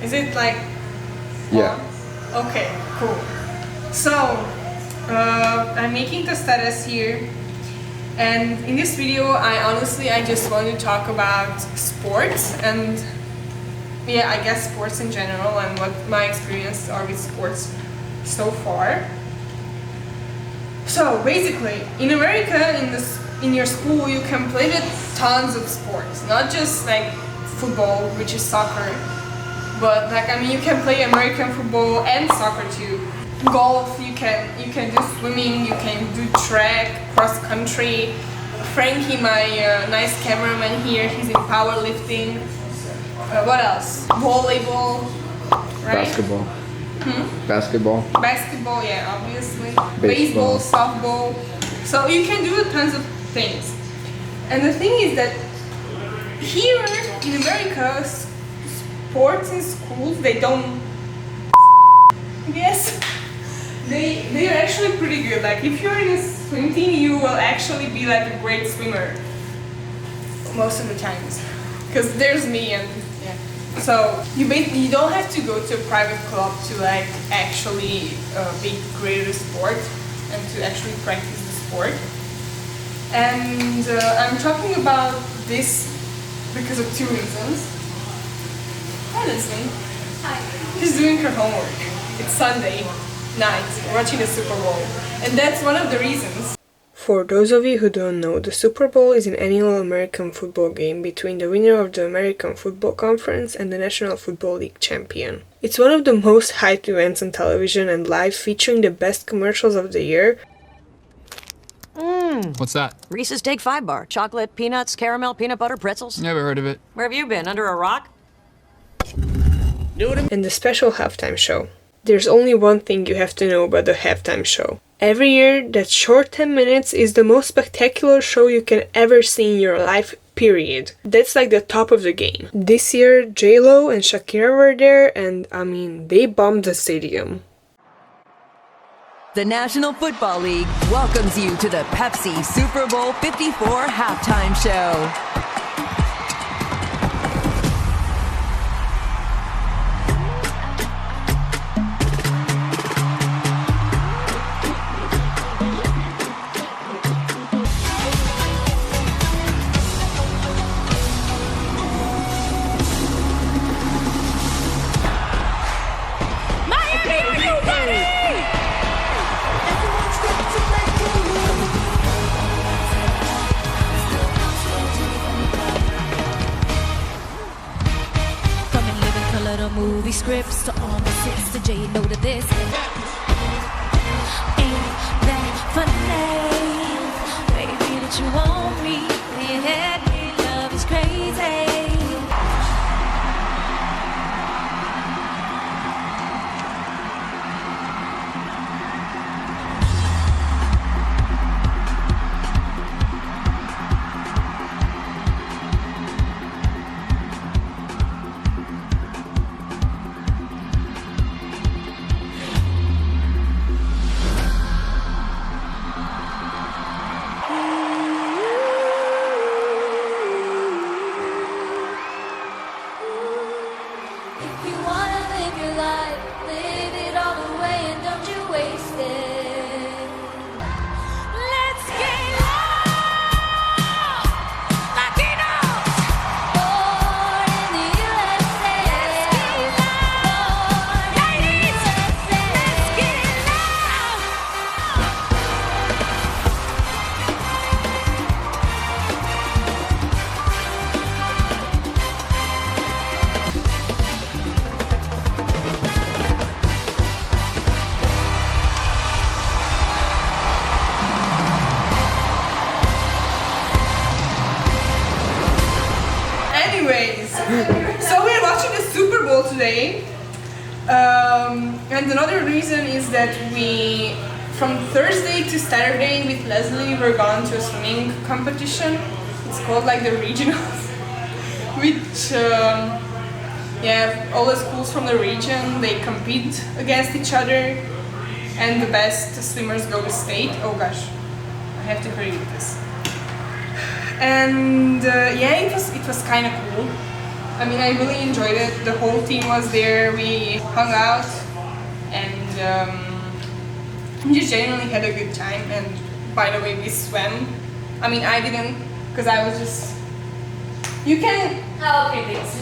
Is it like... Yeah. Okay, cool. So, I'm making tostadas here, and in this video I just want to talk about sports and yeah, I guess sports in general and what my experiences are with sports so far. So basically, in America, in your school you can play with tons of sports, not just like football, which is soccer, but like you can play American football and soccer too. Golf, you can do swimming, you can do track, cross country. Frankie, my nice cameraman here, he's in powerlifting. What else? Volleyball, right? Basketball. Basketball. Basketball, yeah, obviously. Baseball, softball. So you can do tons of things. And the thing is that here in America, sports in schools, they don't. Yes. They're actually pretty good. Like if you're in a swim team, you will actually be like a great swimmer most of the times. Because there's me and yeah. So you don't have to go to a private club to like actually be great at a sport and to actually practice the sport. And I'm talking about this because of two reasons. Hi, Leslie. Hi. She's doing her homework. It's Sunday night, watching the Super Bowl, and that's one of the reasons. For those of you who don't know, the Super Bowl is an annual American football game between the winner of the American Football Conference and the National Football League champion. It's one of the most hyped events on television and live, featuring the best commercials of the year. What's that? Reese's Take 5 bar. Chocolate, peanuts, caramel, peanut butter, pretzels. Never heard of it. Where have you been? Under a rock? And the special halftime show. There's only one thing you have to know about the halftime show. Every year, that short 10 minutes is the most spectacular show you can ever see in your life, period. That's like the top of the game. This year, J-Lo and Shakira were there, and they bombed the stadium. The National Football League welcomes you to the Pepsi Super Bowl 54 halftime show. Movie scripts to all the six to J, know to this. Ain't that funny, baby, that you want me? Yeah, love is crazy. So we're watching the Super Bowl today, and another reason is that we, from Thursday to Saturday with Leslie, we're going to a swimming competition. It's called like the regionals, which all the schools from the region, they compete against each other, and the best swimmers go to state. Oh gosh, I have to hurry with this. And it was kind of cool. I mean, I really enjoyed it. The whole team was there. We hung out and just genuinely had a good time. And by the way, we swam. I mean, I didn't, because I was just. You can. Oh, okay, thanks.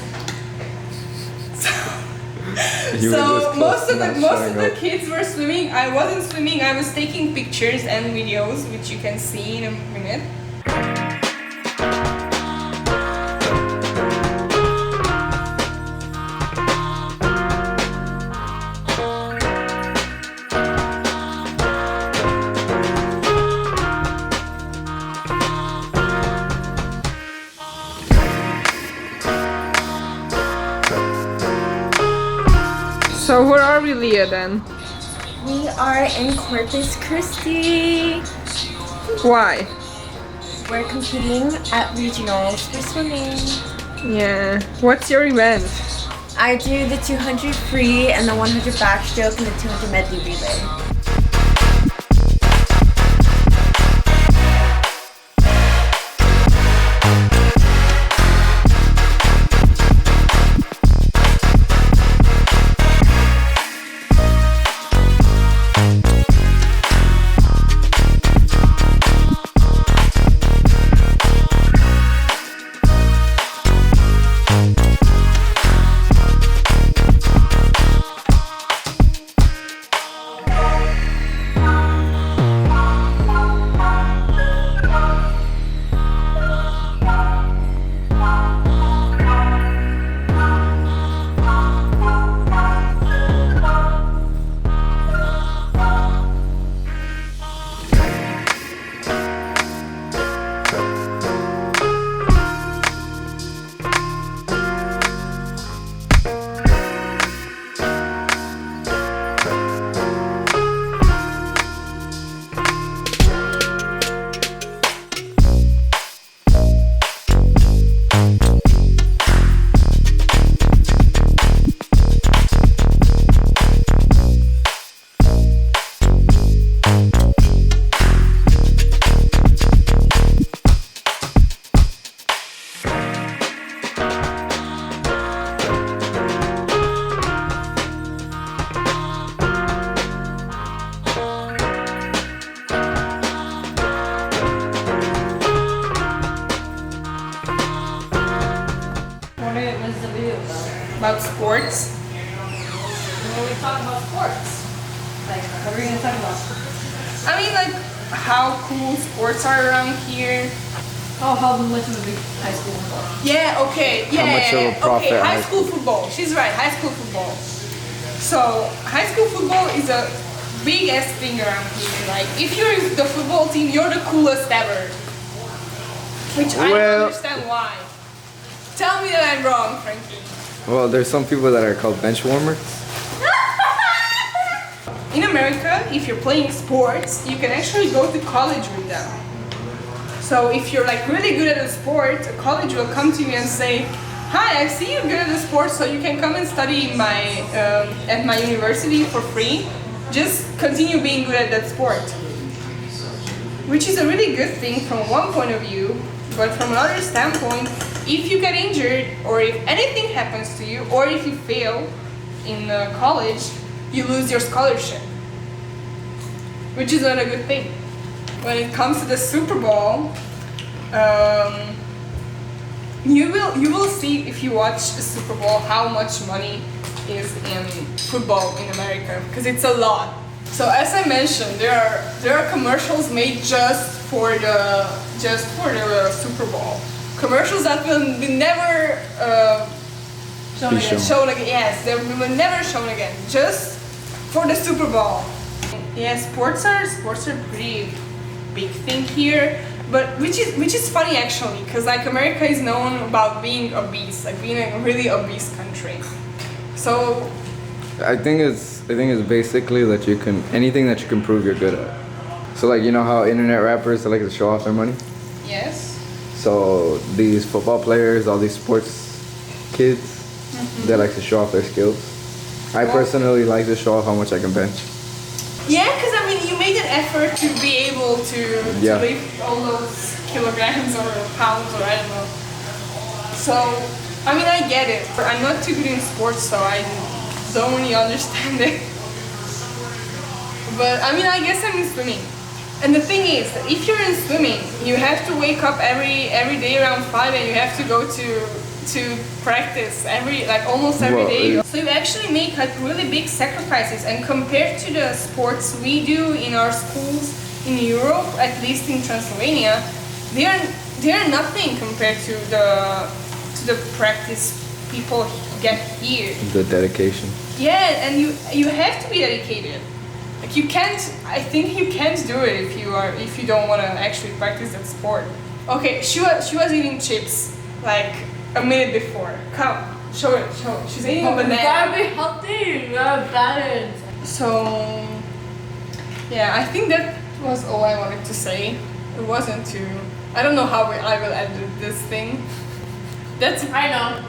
So most of the kids were swimming. I wasn't swimming. I was taking pictures and videos, which you can see in a minute. So where are we, Leah, then? We are in Corpus Christi. Why? We're competing at regionals for swimming. Yeah. What's your event? I do the 200 free and the 100 backstroke and the 200 medley relay. What's the video about? About sports. When we talk about sports, like, what are we gonna talk about? I mean, like, how cool sports are around here. Oh, how much of a big high school football? Yeah, okay, yeah. much of a profit okay, high high school football. She's right, high school football. So, high school football is a big ass thing around here. Like, if you're in the football team, you're the coolest ever. Which I don't understand why. Tell me that I'm wrong, Frankie. Well, there's some people that are called bench warmers. In America, if you're playing sports, you can actually go to college with them. So if you're like really good at a sport, a college will come to you and say, "Hi, I see you're good at the sport, so you can come and study in at my university for free. Just continue being good at that sport." Which is a really good thing from one point of view, but from another standpoint, if you get injured or if anything happens to you or if you fail in college, you lose your scholarship, which is not a good thing. When it comes to the Super Bowl, you will see if you watch the Super Bowl how much money is in football in America, because it's a lot. So as I mentioned, there are commercials made just for the Super Bowl. Commercials that will be never shown again. Yes, they will never shown again. Just for the Super Bowl. Yeah, sports are pretty big thing here, but which is funny actually, because like America is known about being obese, like being a really obese country. So I think it's basically that you can anything that you can prove you're good at. So like, you know how internet rappers like to show off their money? yes. So these football players, all these sports kids, they like to show off their skills. I personally like to show off how much I can bench. Yeah, because I mean, you made an effort to be able to lift all those kilograms or pounds or I don't know. So I mean, I get it, but I'm not too good in sports, so I don't really understand it. But I mean, I guess I'm in swimming. And the thing is that if you're in swimming, you have to wake up every day around 5 and you have to go to practice almost every day. So you actually make like really big sacrifices, and compared to the sports we do in our schools in Europe, at least in Transylvania, they are nothing compared to the practice people get here. The dedication. Yeah, and you have to be dedicated. Like you can't. I think you can't do it if you don't want to actually practice that sport. Okay, she was eating chips like a minute before. Come, show it. She's eating a banana. You gotta be healthy. You gotta balance. So yeah, I think that was all I wanted to say. It wasn't too. I don't know how I will edit this thing. I know.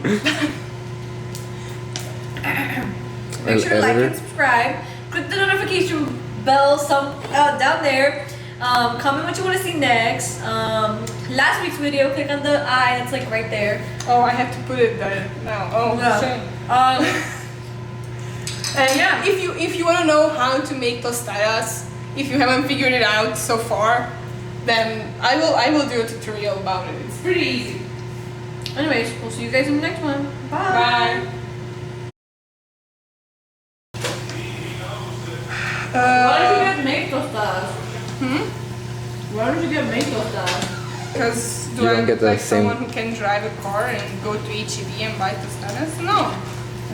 Make sure to like and subscribe. Click the notification bell down there. Comment what you want to see next. Last week's video, click on the eye that's like right there. Oh, I have to put it there now. Oh, Yeah. shame. And yeah, If you want to know how to make tostadas, if you haven't figured it out so far, then I will do a tutorial about it. It's pretty easy. anyways, we'll see you guys in the next one. Bye. Why don't you get make tostadas? Why don't you get make tostadas? Because You don't get the like same- someone who can drive a car and go to HEB and buy tostadas? No.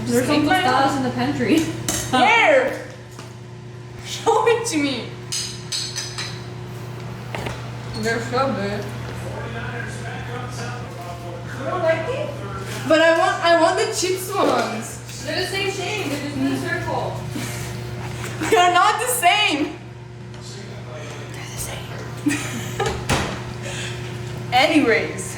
There's some make my tostadas own. in the pantry. Where? Show it to me. They're so good. You don't like it? But I want the chips ones. They're the same thing. They're just in a circle. They're not the same. Anyways.